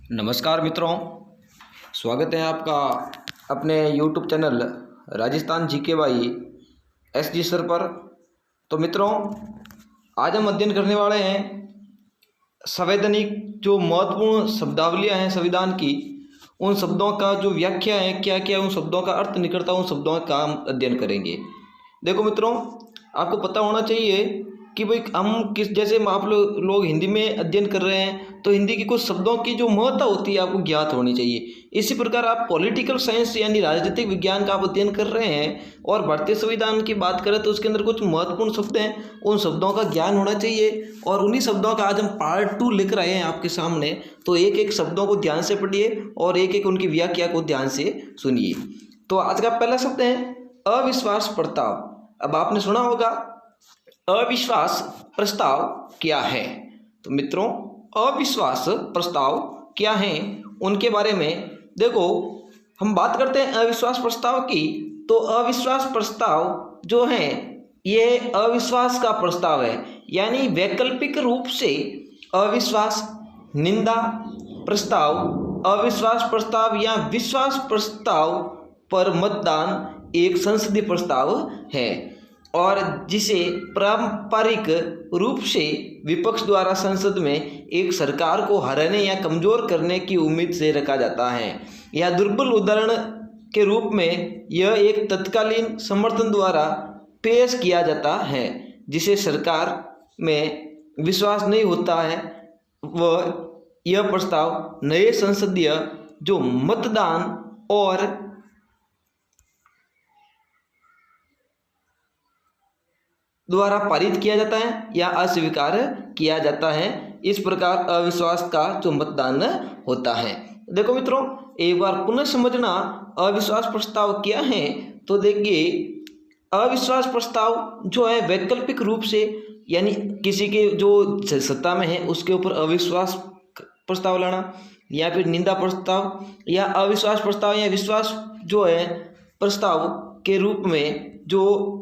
नमस्कार मित्रों, स्वागत है आपका अपने YouTube channel Rajasthan GK by SG sir पर। तो मित्रों, आज हम अध्ययन करने वाले हैं संवैधानिक जो महत्वपूर्ण शब्दावलियां हैं संविधान की, उन शब्दों का जो व्याख्या है, क्या क्या उन शब्दों का अर्थ निकलता है, उन शब्दों का हम अध्ययन करेंगे। देखो मित्रों, आपको पता होना चाहिए कि भाई हम किस जैसे आप लोग हिंदी में अध्ययन कर रहे हैं तो हिंदी की कुछ शब्दों की जो महत्ता होती है आपको ज्ञात होनी चाहिए। इसी प्रकार आप पॉलिटिकल साइंस यानी राजनीतिक विज्ञान का आप अध्ययन कर रहे हैं और भारतीय संविधान की बात करें तो उसके अंदर कुछ महत्वपूर्ण शब्द हैं, उन शब्दों का ज्ञान होना चाहिए। और उन्हीं शब्दों का आज हम पार्ट 2 लिख रहे हैं आपके सामने। तो एक एक शब्दों को ध्यान से पढ़िए और एक एक उनकी व्याख्या को ध्यान से सुनिए। तो आज का पहला शब्द है अविश्वास प्रस्ताव। अब आपने सुना होगा अविश्वास प्रस्ताव क्या है। तो मित्रों, अविश्वास प्रस्ताव क्या है उनके बारे में देखो, हम बात करते हैं अविश्वास प्रस्ताव की। तो अविश्वास प्रस्ताव जो है ये अविश्वास का प्रस्ताव है, यानी वैकल्पिक रूप से अविश्वास, निंदा प्रस्ताव, अविश्वास प्रस्ताव या विश्वास प्रस्ताव पर मतदान एक संसदीय प्रस्ताव है और जिसे पारंपरिक रूप से विपक्ष द्वारा संसद में एक सरकार को हराने या कमजोर करने की उम्मीद से रखा जाता है। यह दुर्बल उदाहरण के रूप में यह एक तत्कालीन समर्थन द्वारा पेश किया जाता है जिसे सरकार में विश्वास नहीं होता है। वह यह प्रस्ताव नए संसदीय जो मतदान और द्वारा पारित किया जाता है या अस्वीकार किया जाता है। इस प्रकार अविश्वास का जो मतदान होता है। देखो मित्रों, एक बार पुनः समझना अविश्वास प्रस्ताव क्या है। तो देखिए, अविश्वास प्रस्ताव जो है वैकल्पिक रूप से यानी किसी के जो सत्ता में है उसके ऊपर अविश्वास प्रस्ताव लाना या फिर निंदा प्रस्ताव या अविश्वास प्रस्ताव या विश्वास जो है प्रस्ताव के रूप में जो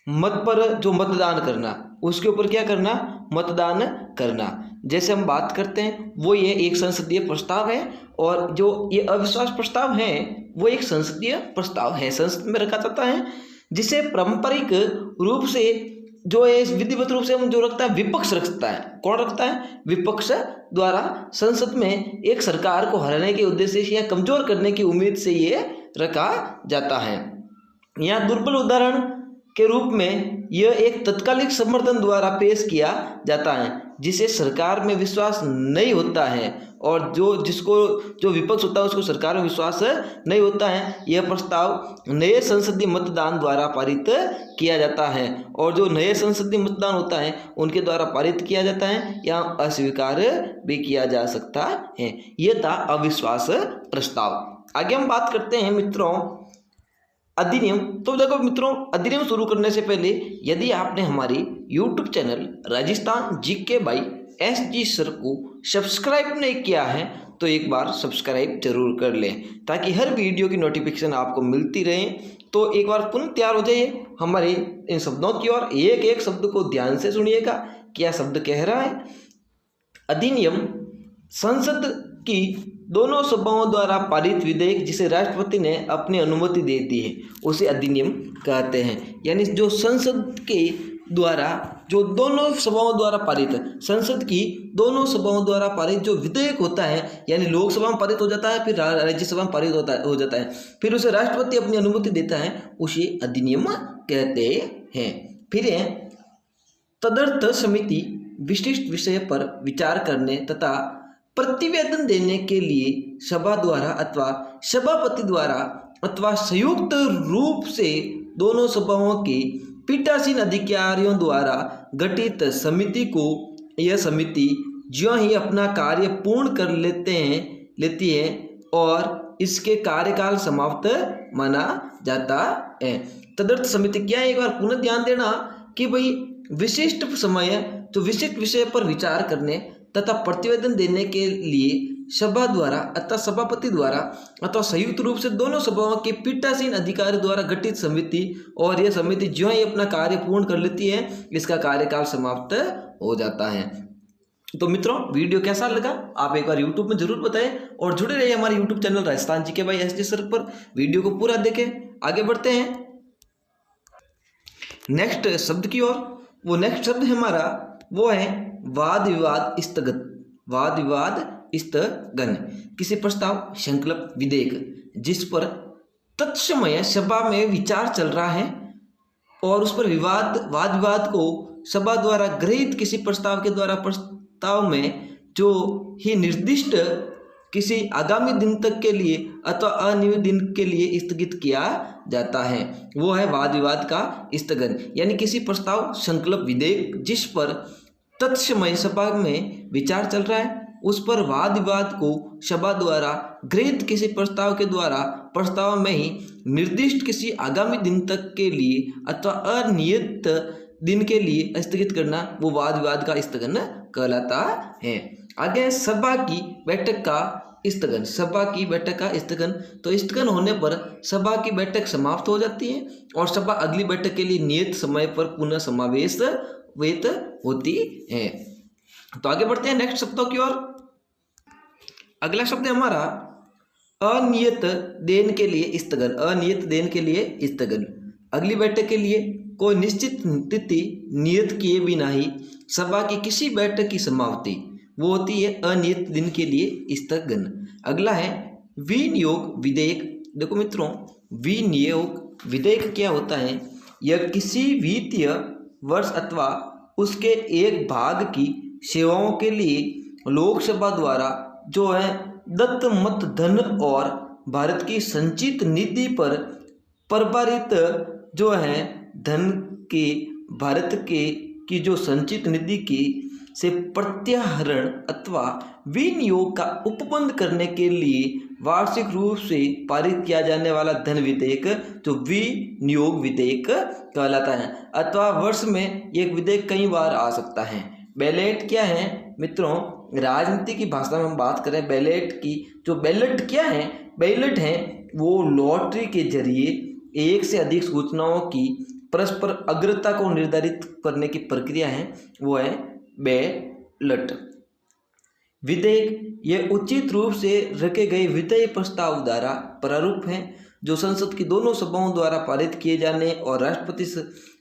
मत पर जो मतदान करना, उसके ऊपर क्या करना, मतदान करना। जैसे हम बात करते हैं वो ये एक संसदीय प्रस्ताव है और जो ये अविश्वास प्रस्ताव है वो एक संसदीय प्रस्ताव है, संसद में रखा जाता है, जिसे पारंपरिक रूप से जो है विधिवत रूप से हम जो रखता है विपक्ष रखता है। कौन रखता है? विपक्ष द्वारा संसद में एक सरकार को हराने के उद्देश्य से या कमजोर करने की उम्मीद से ये रखा जाता है। यहाँ दुर्बल उदाहरण के रूप में यह एक तत्कालिक समर्थन द्वारा पेश किया जाता है जिसे सरकार में विश्वास नहीं होता है और जो विपक्ष होता है उसको सरकार में विश्वास नहीं होता है। यह प्रस्ताव नए संसदीय मतदान द्वारा पारित किया जाता है और जो नए संसदीय मतदान होता है उनके द्वारा पारित किया जाता है या अस्वीकार भी किया जा सकता है। यह था अविश्वास प्रस्ताव। आगे हम बात करते हैं मित्रों अधिनियम। तो देखो मित्रों, अधिनियम शुरू करने से पहले यदि आपने हमारी YouTube channel Rajasthan GK by SG sir को सब्सक्राइब नहीं किया है तो एक बार सब्सक्राइब जरूर कर लें ताकि हर वीडियो की नोटिफिकेशन आपको मिलती रहे। तो एक बार पुनः तैयार हो जाइए हमारे इन शब्दों की ओर। एक एक शब्द को ध्यान से सुनिएगा, क्या शब्द कह रहा है। अधिनियम संसद की दोनों सभाओं द्वारा पारित विधेयक जिसे राष्ट्रपति ने अपनी अनुमति दे दी है उसे अधिनियम कहते हैं। यानी जो संसद के द्वारा जो दोनों सभाओं द्वारा पारित, संसद की दोनों सभाओं द्वारा पारित जो विधेयक होता है, यानी लोकसभा में पारित हो जाता है फिर राज्यसभा में पारित हो जाता है फिर उसे राष्ट्रपति अपनी अनुमति देता है, उसे अधिनियम कहते हैं। फिर है तदर्थ समिति विशिष्ट विषय पर विचार करने तथा प्रतिवेदन देने के लिए सभा द्वारा अथवा सभापति द्वारा अथवा संयुक्त रूप से दोनों सभाओं के पीठासीन अधिकारियों द्वारा गठित समिति को, यह समिति ज्यों ही अपना कार्य पूर्ण कर लेती है और इसके कार्यकाल समाप्त माना जाता है। तदर्थ समिति क्या है, एक बार पुनः ध्यान देना कि भाई विशिष्ट समय तो विशिष्ट विषय पर विचार करने तथा प्रतिवेदन देने के लिए सभा द्वारा अथवा सभापति द्वारा अथवा संयुक्त रूप से दोनों सभाओं के पीठासीन अधिकारी द्वारा गठित समिति और यह समिति ज्यों ही अपना कार्य पूर्ण कर लेती है इसका कार्यकाल समाप्त हो जाता है। तो मित्रों वीडियो कैसा लगा आप एक बार यूट्यूब में जरूर बताएं और जुड़े रहिए हमारे YouTube channel Rajasthan GK by SD sir पर। वीडियो को पूरा देखें। आगे बढ़ते हैं नेक्स्ट शब्द की ओर। वो नेक्स्ट शब्द है हमारा वो है वाद विवाद स्थगन। वाद विवाद स्थगन किसी प्रस्ताव संकल्प विधेयक जिस पर तत्समय सभा में विचार चल रहा है और उस पर वाद विवाद को सभा द्वारा गृहीत किसी प्रस्ताव के द्वारा प्रस्ताव में जो ही निर्दिष्ट किसी आगामी दिन तक के लिए अथवा अनियमित दिन के लिए स्थगित किया जाता है वो है वाद विवाद का स्थगन। यानी किसी प्रस्ताव संकल्प विधेयक जिस पर तत्समय सभा में विचार चल रहा है उस पर वाद विवाद को सभा द्वारा गृहीत किसी प्रस्ताव के द्वारा प्रस्ताव में ही निर्दिष्ट किसी आगामी दिन तक के लिए अथवा अनियत दिन के लिए स्थगित करना वो वाद विवाद का स्थगन कहलाता है। आगे सभा की बैठक का स्थगन। सभा की बैठक का स्थगन। तो स्थगन होने पर सभा की बैठक समाप्त हो जाती है और सभा अगली बैठक के लिए नियत समय पर पुनः समावेश होती है। तो आगे बढ़ते हैं नेक्स्ट शब्दों की ओर। अगला शब्द है हमारा अनियत देन के लिए स्थगन। अनियत देन के लिए स्थगन। अगली बैठक के लिए कोई निश्चित तिथि नियत किए बिना ही सभा की किसी बैठक की समाप्ति वो होती है अनियत दिन के लिए स्थगन। अगला है विनियोग विधेयक। देखो मित्रों विनियोग विधेयक क्या होता है? यह किसी वित्तीय वर्ष अथवा उसके एक भाग की सेवाओं के लिए लोकसभा द्वारा जो है दत्त मत धन और भारत की संचित निधि पर प्रभारित जो है धन के भारत के की जो संचित निधि की से प्रत्याहरण अथवा विनियोग का उपबंध करने के लिए वार्षिक रूप से पारित किया जाने वाला धन विधेयक जो विनियोग विधेयक कहलाता है अथवा वर्ष में एक विधेयक कई बार आ सकता है। बैलेट क्या है मित्रों? राजनीति की भाषा में हम बात करें बैलेट की, जो बैलेट क्या है? बैलेट है वो लॉटरी के जरिए एक से अधिक सूचनाओं की परस्पर अग्रता को निर्धारित करने की प्रक्रिया है, वो है बैलेट। विधेयक यह उचित रूप से रखे गए विधेयक प्रस्ताव द्वारा प्रारूप है जो संसद की दोनों सभाओं द्वारा पारित किए जाने और राष्ट्रपति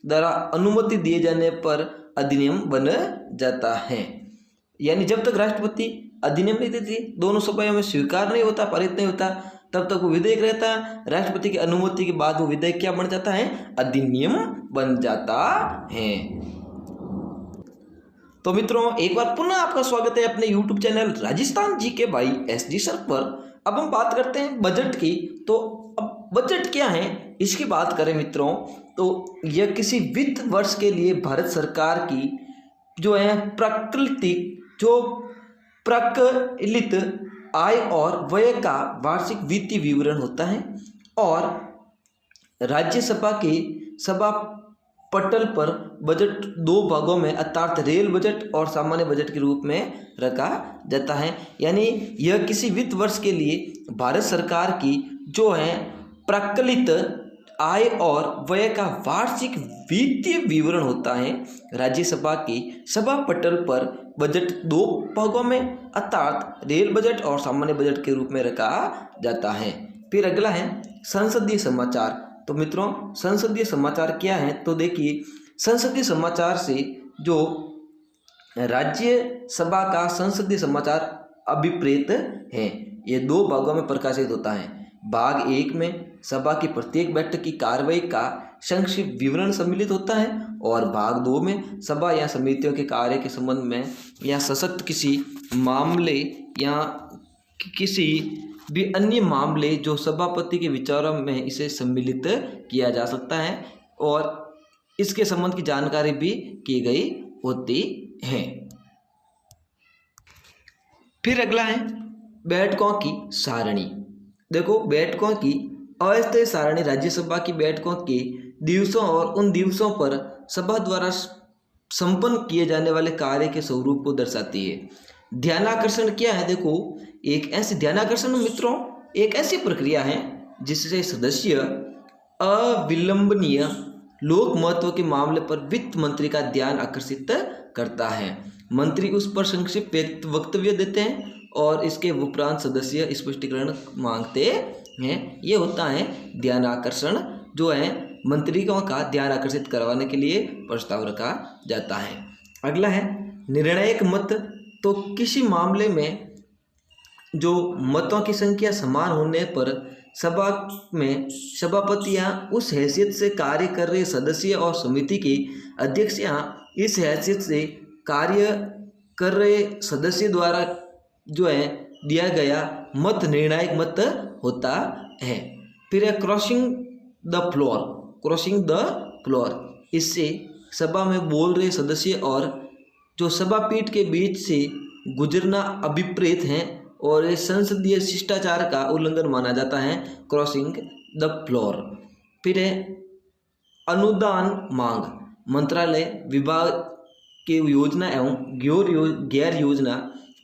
द्वारा अनुमति दिए जाने पर अधिनियम बन जाता है। यानी जब तक राष्ट्रपति अधिनियम नहीं देती, दोनों सभाओं में स्वीकार नहीं होता, पारित नहीं होता, तब तक वो विधेयक रहता है। राष्ट्रपति की अनुमति के बाद वो विधेयक क्या बन जाता है? अधिनियम बन जाता है। तो मित्रों एक बार पुनः आपका स्वागत है अपने YouTube channel Rajasthan GK by SD sir पर। अब हम बात करते हैं बजट की। तो अब बजट क्या है इसकी बात करें मित्रों तो यह किसी वित्त वर्ष के लिए भारत सरकार की जो है प्रकलित आय और व्यय का वार्षिक वित्तीय विवरण होता है और राज्यसभा के सभा पटल पर बजट दो भागों में अर्थात रेल बजट और सामान्य बजट के रूप में रखा जाता है। यानी यह किसी वित्त वर्ष के लिए भारत सरकार की जो है प्रकलित आय और व्यय का वार्षिक वित्तीय विवरण होता है। राज्यसभा की सभा पटल पर बजट दो भागों में अर्थात रेल बजट और सामान्य बजट के रूप में रखा जाता है। फिर अगला है संसदीय समाचार। तो मित्रों संसदीय समाचार क्या है? तो देखिए संसदीय समाचार से जो राज्यसभा का संसदीय समाचार अभिप्रेत है ये दो भागों में प्रकाशित होता है। भाग एक में सभा की प्रत्येक बैठक की कार्रवाई का संक्षिप्त विवरण सम्मिलित होता है और भाग दो में सभा या समितियों के कार्य के संबंध में या सशक्त किसी मामले या किसी भी अन्य मामले जो सभापति के विचारों में इसे सम्मिलित किया जा सकता है और इसके संबंध की जानकारी भी की गई होती है। फिर अगला है बैठकों की सारणी। देखो बैठकों की अस्थायी सारणी राज्यसभा की बैठकों के दिवसों और उन दिवसों पर सभा द्वारा संपन्न किए जाने वाले कार्य के स्वरूप को दर्शाती है। ध्यानाकर्षण क्या है? देखो एक ऐसी ध्यानाकर्षण मित्रों एक ऐसी प्रक्रिया है जिससे सदस्य अविलंबनीय लोक महत्व के मामले पर वित्त मंत्री का ध्यान आकर्षित करता है। मंत्री उस पर संक्षिप्त वक्तव्य देते हैं और इसके उपरांत सदस्य स्पष्टीकरण मांगते हैं। ये होता है ध्यान आकर्षण, जो है मंत्रियों का ध्यान आकर्षित करवाने के लिए प्रस्ताव रखा जाता है। अगला है निर्णायक मत। तो किसी मामले में जो मतों की संख्या समान होने पर सभा में सभापतियां उस हैसियत से कार्य कर रहे सदस्य और समिति के अध्यक्ष या इस हैसियत से कार्य कर रहे सदस्य द्वारा जो है दिया गया मत निर्णायक मत होता है। फिर है crossing the floor. Crossing the floor, इससे सभा में बोल रहे सदस्य और जो सभापीठ के बीच से गुजरना अभिप्रेत है और ये संसदीय शिष्टाचार का उल्लंघन माना जाता है, क्रॉसिंग द फ्लोर। फिर है अनुदान मांग। मंत्रालय विभाग के योजना एवं गैर योजना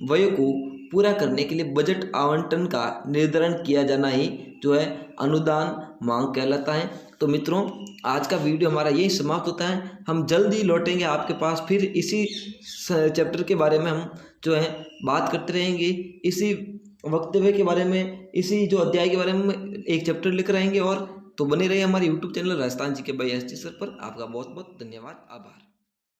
व्यय को पूरा करने के लिए बजट आवंटन का निर्धारण किया जाना ही जो है अनुदान मांग कहलाता है। तो मित्रों, आज का वीडियो हमारा यही समाप्त होता है। हम जल्द ही लौटेंगे आपके पास, फिर इसी चैप्टर के बारे में हम जो है बात करते रहेंगे, इसी वक्तव्य के बारे में, इसी जो अध्याय के बारे में एक चैप्टर लिख रहेंगे। और तो बने रहिए हमारे यूट्यूब चैनल राजस्थान जी के बाई एस टी सर पर। आपका बहुत बहुत धन्यवाद, आभार।